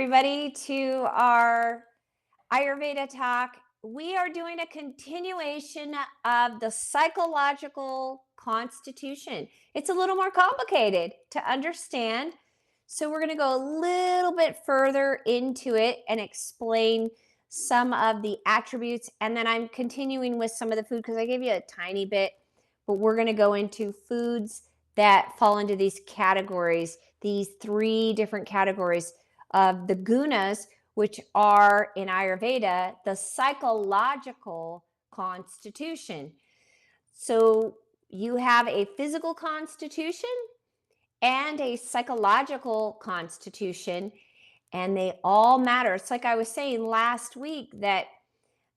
everybody, to our Ayurveda talk. We are doing a continuation of the psychological constitution. It's a little more complicated to understand. So, we're going to go a little bit further into it and explain some of the attributes. And then I'm continuing with some of the food because I gave you a tiny bit, but we're going to go into foods that fall into these categories, these three different categories of the gunas, which are in Ayurveda, the psychological constitution. So you have a physical constitution and a psychological constitution, and they all matter. It's like I was saying last week that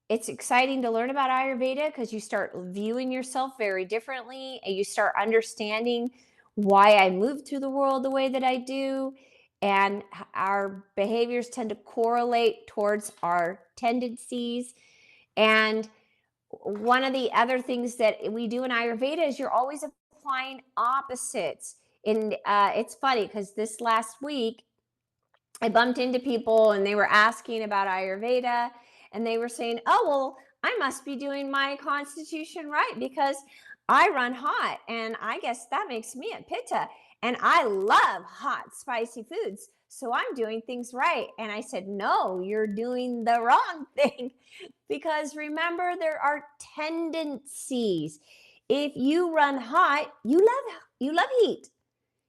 it's exciting to learn about Ayurveda because you start viewing yourself very differently and you start understanding why I move through the world the way that I do. And our behaviors tend to correlate towards our tendencies. And one of the other things that we do in Ayurveda is you're always applying opposites. And it's funny because this last week, I bumped into people and they were asking about Ayurveda and they were saying, oh, well, I must be doing my constitution right because I run hot and I guess that makes me a pitta and I love hot, spicy foods. So I'm doing things right. And I said, no, you're doing the wrong thing because remember, there are tendencies. If you run hot, you love heat.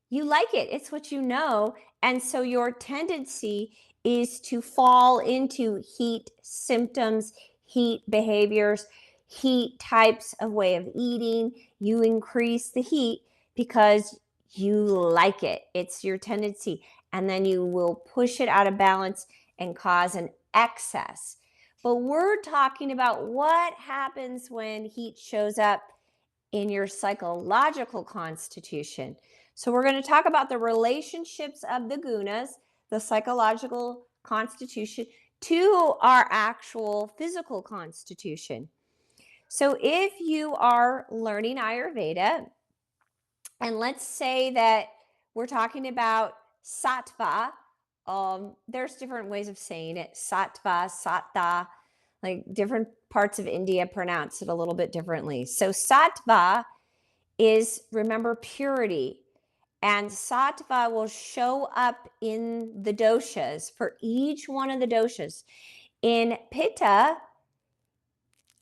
You like it. It's what you know. And so your tendency is to fall into heat symptoms, heat behaviors, heat types of way of eating. You increase the heat because you like it. It's your tendency. And then you will push it out of balance and cause an excess. But we're talking about what happens when heat shows up in your psychological constitution. So we're going to talk about the relationships of the gunas, the psychological constitution, to our actual physical constitution. So if you are learning Ayurveda, and let's say that we're talking about sattva, there's different ways of saying it, sattva, satta, like different parts of India pronounce it a little bit differently. So sattva is, remember, purity. And sattva will show up in the doshas for each one of the doshas. In pitta,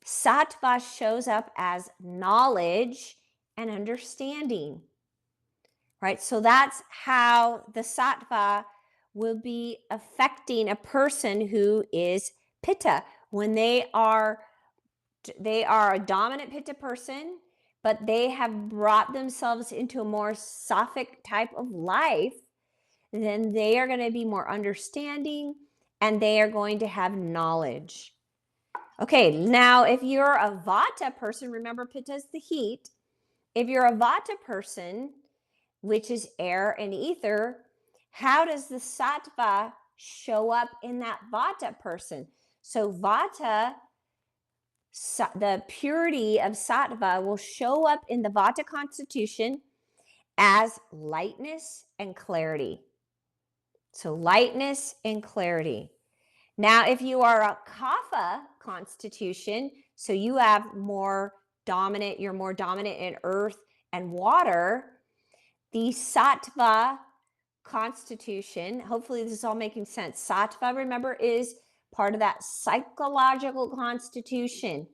sattva shows up as knowledge and understanding, right? So that's how the sattva will be affecting a person who is pitta. When they are a dominant pitta person, but they have brought themselves into a more sattvic type of life, then they are going to be more understanding and they are going to have knowledge. Okay, now if you're a vata person, remember pitta is the heat. If you're a vata person, which is air and ether, how does the sattva show up in that vata person? So vata, the purity of sattva will show up in the vata constitution as lightness and clarity. So lightness and clarity. Now, if you are a kapha constitution, so you have more dominant, you're more dominant in earth and water, the sattva constitution, hopefully this is all making sense. Sattva, remember, is part of that psychological constitution.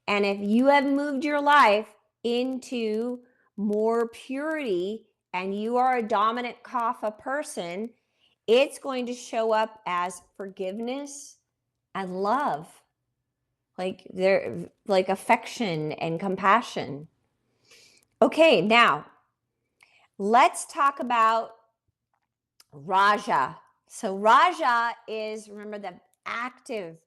And if you have moved your life into more purity and you are a dominant kapha person, it's going to show up as forgiveness and love, like affection and compassion. Okay, now let's talk about Raja. So Raja is, remember, the active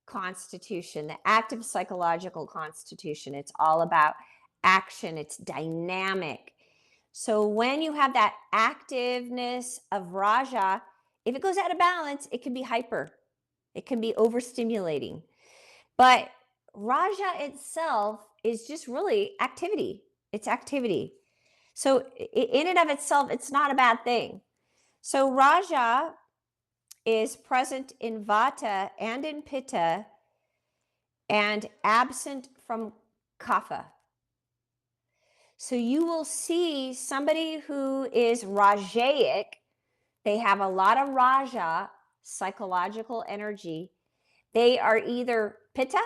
constitution, the active psychological constitution. It's all about action. It's dynamic. So when you have that activeness of Raja, if it goes out of balance, it can be hyper. It can be overstimulating. But Raja itself is just really activity. It's activity. So in and of itself, it's not a bad thing. So Raja is present in Vata and in Pitta and absent from Kapha. So you will see somebody who is Rajaic. They have a lot of Raja, psychological energy. They are either Pitta,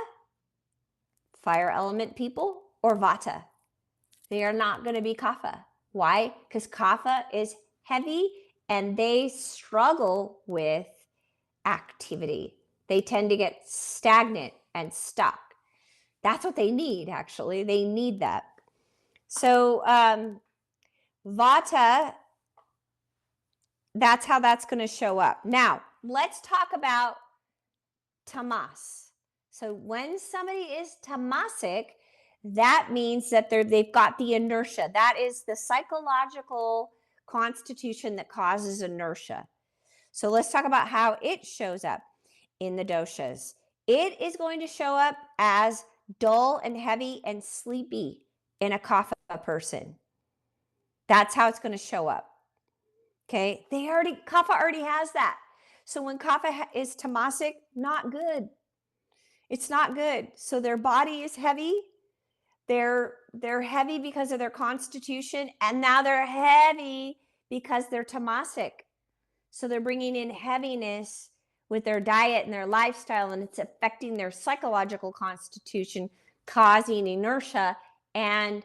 fire element people, or Vata. They are not going to be Kapha. Why? Because Kapha is heavy and they struggle with activity. They tend to get stagnant and stuck. That's what they need, actually. They need that. So Vata, that's how that's going to show up. Now, let's talk about tamas. So when somebody is tamasic, that means that they've got the inertia. That is the psychological constitution that causes inertia. So let's talk about how it shows up in the doshas. It is going to show up as dull and heavy and sleepy in a kapha person. That's how it's going to show up. Okay, kapha already has that. So when kapha is tamasic, not good. It's not good. So their body is heavy. They're heavy because of their constitution, and now they're heavy because they're tamasic. So they're bringing in heaviness with their diet and their lifestyle, and it's affecting their psychological constitution, causing inertia and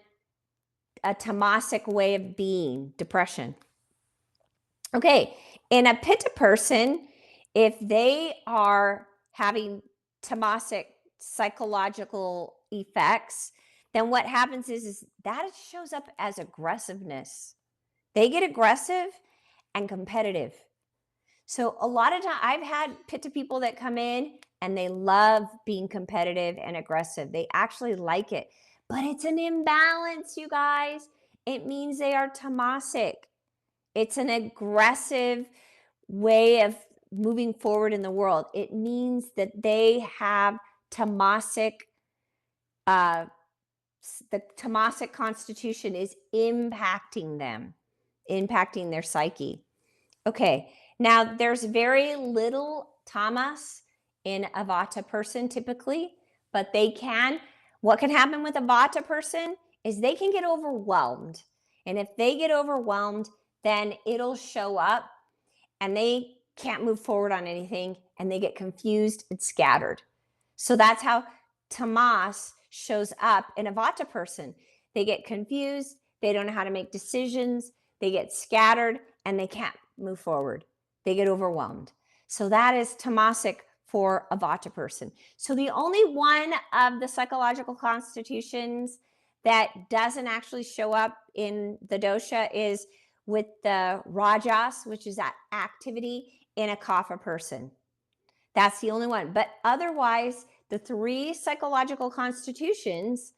a tamasic way of being, depression. Okay, in a pitta person, if they are having tamasic psychological effects, then what happens is that it shows up as aggressiveness. They get aggressive and competitive. So a lot of time I've had pitta people that come in and they love being competitive and aggressive. They actually like it, but it's an imbalance, you guys. It means they are tamasic. It's an aggressive way of moving forward in the world. It means that they have tamasic, the tamasic constitution is impacting them, impacting their psyche. Okay, now there's very little tamas in a vata person typically, but what can happen with a vata person is they can get overwhelmed. And if they get overwhelmed, then it'll show up and they can't move forward on anything and they get confused and scattered. So that's how tamas shows up in a vata person. They get confused, they don't know how to make decisions, they get scattered, and they can't move forward. They get overwhelmed. So that is tamasic for a vata person. So the only one of the psychological constitutions that doesn't actually show up in the dosha is with the rajas, which is that activity in a kapha person. That's the only one. But otherwise, the three psychological constitutions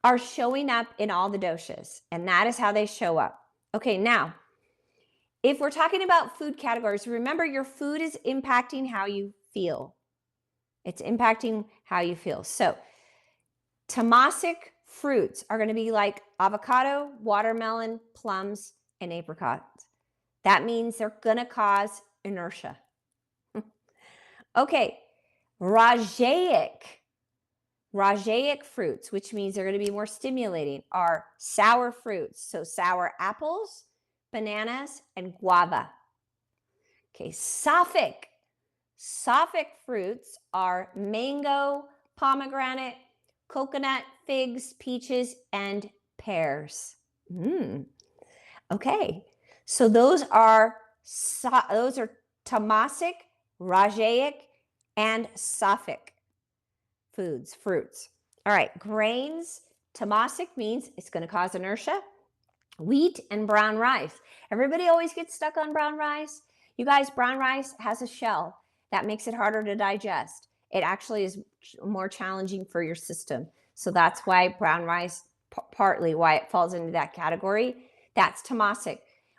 are showing up in all the doshas, and that is how they show up. Okay, now, if we're talking about food categories, remember your food is impacting how you feel. It's impacting how you feel. So tamasic fruits are going to be like avocado, watermelon, plums, and apricots. That means they're going to cause inertia. Okay, Rajaic fruits, which means they're going to be more stimulating, are sour fruits. So sour apples, bananas, and guava. Okay, Sapphic fruits are mango, pomegranate, coconut, figs, peaches, and pears. Okay, so those are tamasic, rajaic, and sapphic fruits. All right, grains. Tamasic means it's going to cause inertia. Wheat and brown rice. Everybody always gets stuck on brown rice. You guys, brown rice has a shell that makes it harder to digest. It actually is more challenging for your system. So that's why brown rice, partly why it falls into that category. That's tamasic.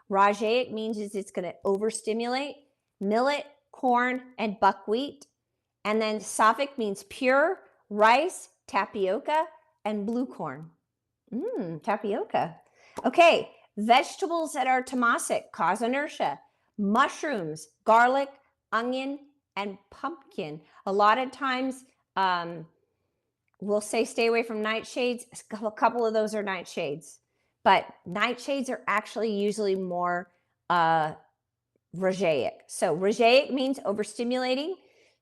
Rajaic means it's going to overstimulate millet, corn, and buckwheat. And then sapphic means pure rice, tapioca, and blue corn. Tapioca. Okay, vegetables that are tamasic cause inertia. Mushrooms, garlic, onion, and pumpkin. A lot of times, we'll say stay away from nightshades. A couple of those are nightshades, but nightshades are actually usually more rosaic. So rosaic means overstimulating,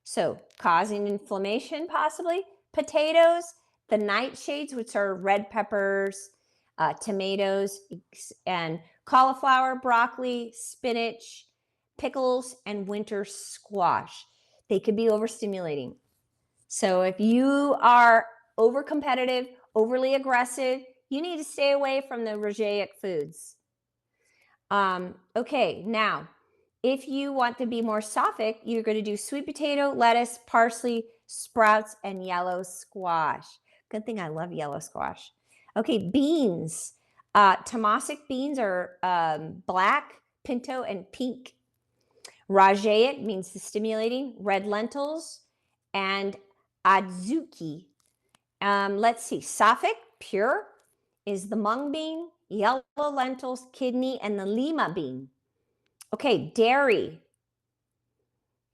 so causing inflammation possibly. Potatoes, the nightshades, which are red peppers, tomatoes, and cauliflower, broccoli, spinach, pickles, and winter squash. They could be overstimulating. So if you are over competitive, overly aggressive, you need to stay away from the rosaic foods. Okay, now, if you want to be more sophic, you're going to do sweet potato, lettuce, parsley, sprouts, and yellow squash. Good thing I love yellow squash. Okay, beans. Tamasic beans are black, pinto, and pink. Rajaic means the stimulating, red lentils, and adzuki. Let's see, Sophic, pure, is the mung bean, yellow lentils, kidney, and the lima bean. Okay, dairy.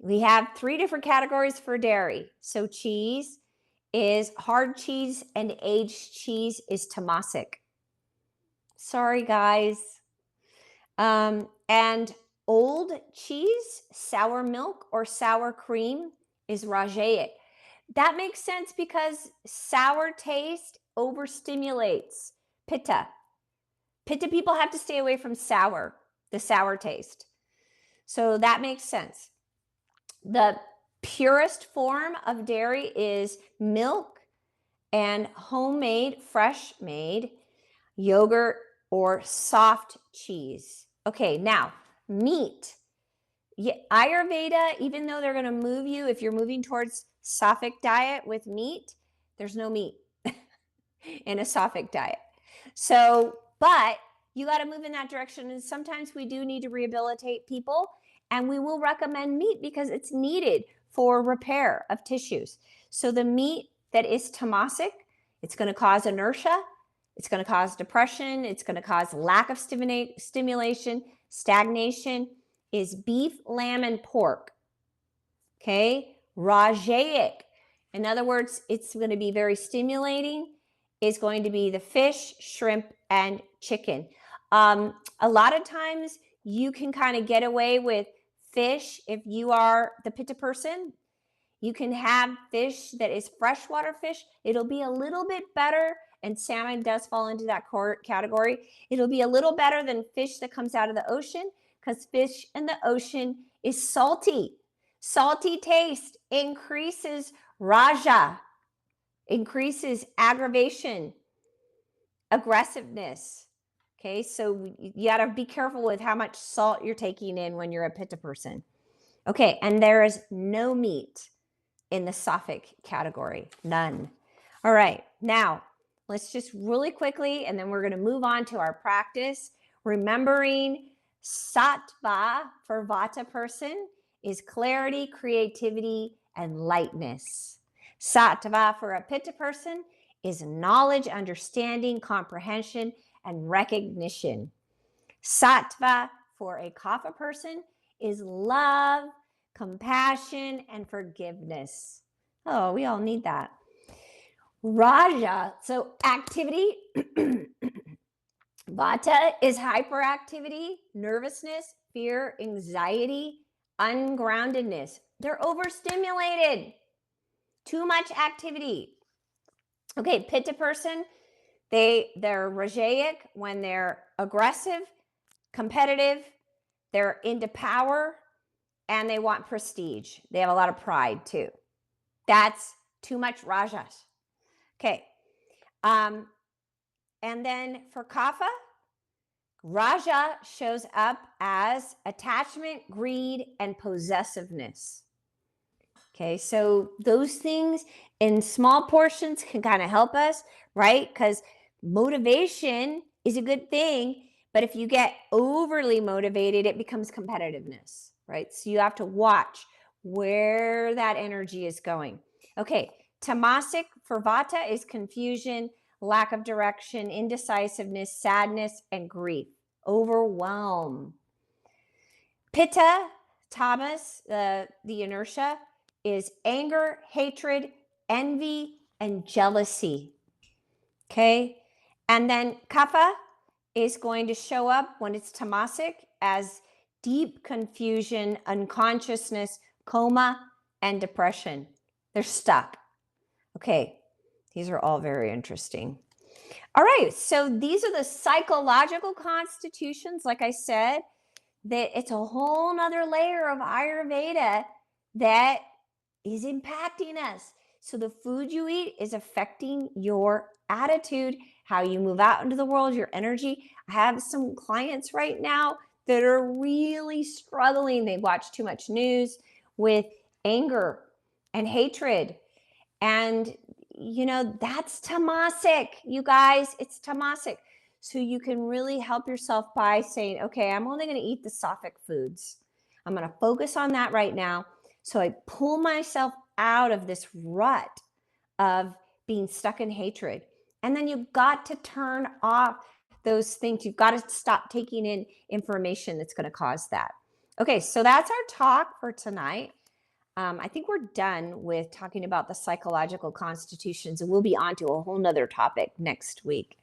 We have 3 different categories for dairy. So cheese is hard cheese and aged cheese is tamasic. Sorry, guys. And old cheese, sour milk, or sour cream is rajaic. That makes sense because sour taste overstimulates pitta. Pitta people have to stay away from sour, the sour taste. So that makes sense. The purest form of dairy is milk and homemade, fresh made yogurt or soft cheese. Okay, now meat. Ayurveda, even though they're going to move you, if you're moving towards Sattvic diet with meat, there's no meat in a Sattvic diet. So, but you got to move in that direction. And sometimes we do need to rehabilitate people, and we will recommend meat because it's needed for repair of tissues. So the meat that is tamasic, it's going to cause inertia, it's going to cause depression, it's going to cause lack of stimulation, stagnation, is beef, lamb, and pork. Okay, rajaic. In other words, it's going to be very stimulating. It's going to be the fish, shrimp, and chicken. A lot of times you can kind of get away with fish if you are the pitta person. You can have fish that is freshwater fish. It'll be a little bit better, and salmon does fall into that category. It'll be a little better than fish that comes out of the ocean because fish in the ocean is salty. Salty taste increases raja, increases aggravation, aggressiveness. Okay, so you got to be careful with how much salt you're taking in when you're a pitta person. Okay, and there is no meat in the Sattvic category, none. All right, now let's just really quickly, and then we're going to move on to our practice. Remembering Sattva for Vata person is clarity, creativity, and lightness. Sattva for a Pitta person is knowledge, understanding, comprehension, and recognition. Sattva for a Kapha person is love, compassion, and forgiveness. Oh, we all need that. Raja, so activity. Vata is hyperactivity, nervousness, fear, anxiety, ungroundedness. They're overstimulated. Too much activity. Okay, Pitta person, they're rajaic when they're aggressive, competitive, they're into power, and they want prestige. They have a lot of pride too. That's too much rajas. Okay. And then for Kapha, Raja shows up as attachment, greed, and possessiveness. Okay, so those things in small portions can kind of help us, right? Because motivation is a good thing, but if you get overly motivated, it becomes competitiveness, right? So you have to watch where that energy is going. Okay, tamasic for Vata is confusion, lack of direction, indecisiveness, sadness, and grief, overwhelm. Pitta, Tamas, the inertia, is anger, hatred, envy, and jealousy. Okay. And then kapha is going to show up when it's tamasic as deep confusion, unconsciousness, coma, and depression. They're stuck. Okay. These are all very interesting. All right. So these are the psychological constitutions. Like I said, that it's a whole nother layer of Ayurveda that is impacting us. So the food you eat is affecting your attitude, how you move out into the world, your energy. I have some clients right now that are really struggling. They watch too much news with anger and hatred. And, that's tamasic, you guys. It's tamasic. So you can really help yourself by saying, okay, I'm only going to eat the sattvic foods. I'm going to focus on that right now. So I pull myself out of this rut of being stuck in hatred. And then you've got to turn off those things. You've got to stop taking in information that's going to cause that. Okay, so that's our talk for tonight. I think we're done with talking about the psychological constitutions, and we'll be on to a whole nother topic next week.